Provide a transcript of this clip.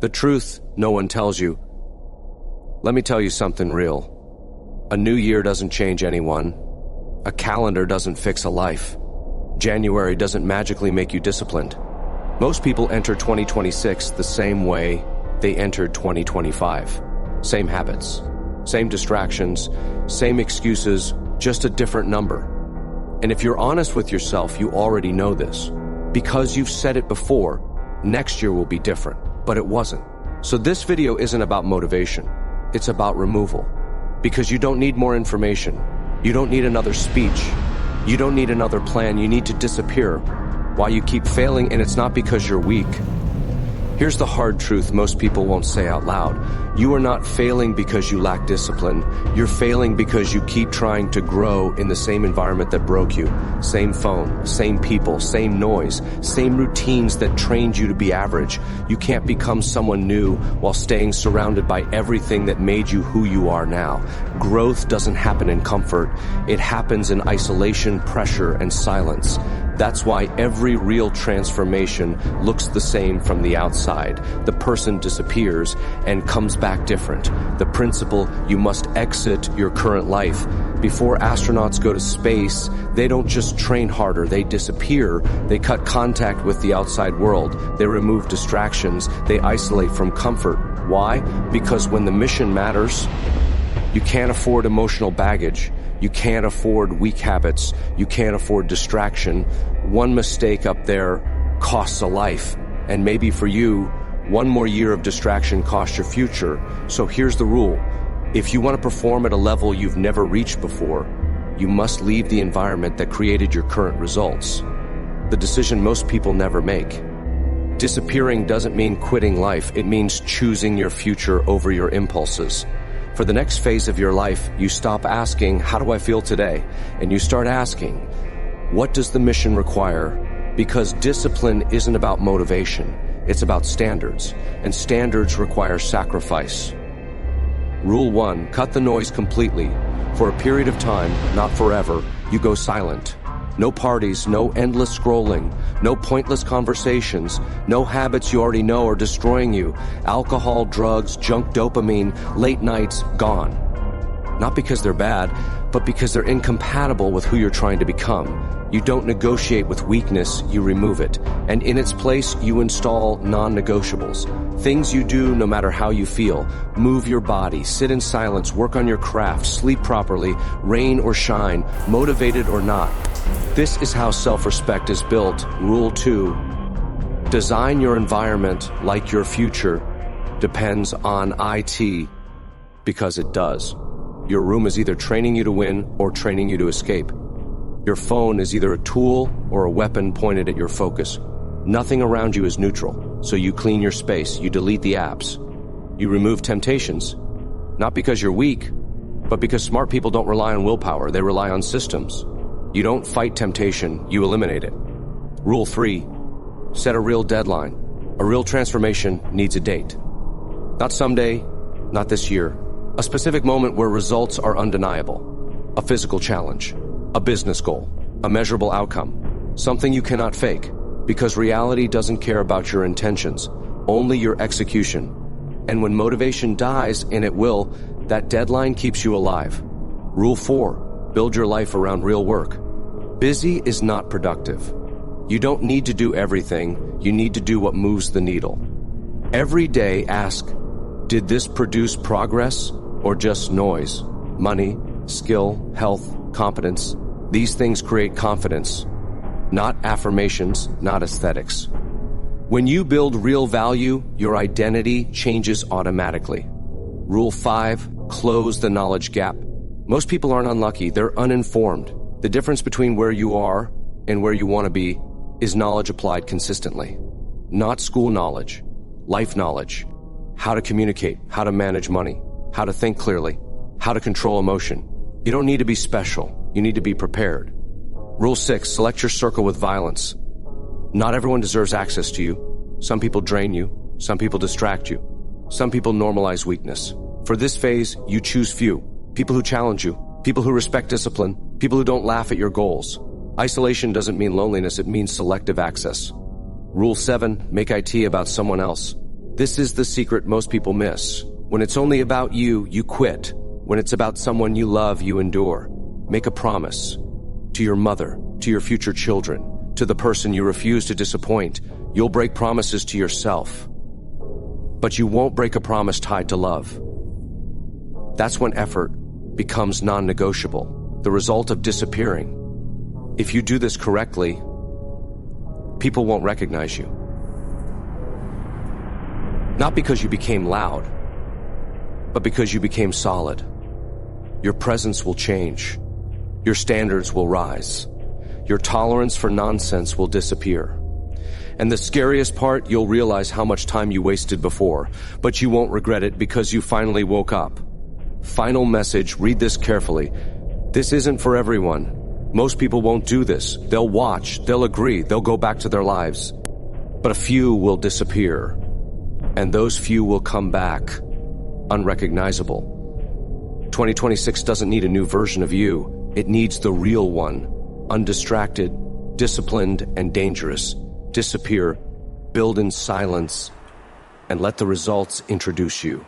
The truth no one tells you. Let me tell you something real. A new year doesn't change anyone. A calendar doesn't fix a life. January doesn't magically make you disciplined. Most people enter 2026 the same way they entered 2025. Same habits, same distractions, same excuses, just a different number. And if you're honest with yourself, you already know this. Because you've said it before, next year will be different, but it wasn't. So this video isn't about motivation. It's about removal. Because you don't need more information. You don't need another speech. You don't need another plan. You need to disappear while you keep failing, and it's not because you're weak. Here's the hard truth most people won't say out loud. You are not failing because you lack discipline. You're failing because you keep trying to grow in the same environment that broke you. Same phone, same people, same noise, same routines that trained you to be average. You can't become someone new while staying surrounded by everything that made you who you are now. Growth doesn't happen in comfort. It happens in isolation, pressure, and silence. That's why every real transformation looks the same from the outside. The person disappears and comes back different. The principle, you must exit your current life. Before astronauts go to space, they don't just train harder, they disappear. They cut contact with the outside world. They remove distractions. They isolate from comfort. Why? Because when the mission matters, you can't afford emotional baggage. You can't afford weak habits. You can't afford distraction. One mistake up there costs a life. And maybe for you, one more year of distraction costs your future. So here's the rule. If you want to perform at a level you've never reached before, you must leave the environment that created your current results. The decision most people never make. Disappearing doesn't mean quitting life. It means choosing your future over your impulses. For the next phase of your life, you stop asking, how do I feel today? And you start asking, what does the mission require? Because discipline isn't about motivation, it's about standards. And standards require sacrifice. Rule 1, cut the noise completely. For a period of time, not forever, you go silent. No parties, no endless scrolling, no pointless conversations, no habits you already know are destroying you. Alcohol, drugs, junk dopamine, late nights, gone. Not because they're bad, but because they're incompatible with who you're trying to become. You don't negotiate with weakness, you remove it. And in its place, you install non-negotiables. Things you do no matter how you feel. Move your body, sit in silence, work on your craft, sleep properly, rain or shine, motivated or not. This is how self-respect is built. Rule 2, design your environment like your future depends on IT, because it does. Your room is either training you to win or training you to escape. Your phone is either a tool or a weapon pointed at your focus. Nothing around you is neutral, so you clean your space, you delete the apps. You remove temptations, not because you're weak, but because smart people don't rely on willpower, they rely on systems. You don't fight temptation, you eliminate it. Rule 3, set a real deadline. A real transformation needs a date. Not someday, not this year. A specific moment where results are undeniable. A physical challenge, a business goal, a measurable outcome. Something you cannot fake, because reality doesn't care about your intentions, only your execution. And when motivation dies, and it will, that deadline keeps you alive. Rule 4, build your life around real work. Busy is not productive. You don't need to do everything, you need to do what moves the needle. Every day ask, did this produce progress or just noise? Money, skill, health, competence. These things create confidence, not affirmations, not aesthetics. When you build real value, your identity changes automatically. Rule 5, close the knowledge gap. Most people aren't unlucky, they're uninformed. The difference between where you are and where you want to be is knowledge applied consistently. Not school knowledge, life knowledge. How to communicate, how to manage money, how to think clearly, how to control emotion. You don't need to be special, you need to be prepared. Rule 6, select your circle with violence. Not everyone deserves access to you. Some people drain you, some people distract you, some people normalize weakness. For this phase, you choose few. People who challenge you, people who respect discipline, people who don't laugh at your goals. Isolation doesn't mean loneliness, it means selective access. Rule 7, make IT about someone else. This is the secret most people miss. When it's only about you, you quit. When it's about someone you love, you endure. Make a promise. To your mother, to your future children, to the person you refuse to disappoint. You'll break promises to yourself. But you won't break a promise tied to love. That's when effort becomes non-negotiable, the result of disappearing. If you do this correctly, people won't recognize you. Not because you became loud, but because you became solid. Your presence will change. Your standards will rise. Your tolerance for nonsense will disappear. And the scariest part, you'll realize how much time you wasted before, but you won't regret it because you finally woke up. Final message, read this carefully. This isn't for everyone. Most people won't do this. They'll watch, they'll agree, they'll go back to their lives. But a few will disappear, and those few will come back unrecognizable. 2026 doesn't need a new version of you. It needs the real one, undistracted, disciplined, and dangerous. Disappear, build in silence, and let the results introduce you.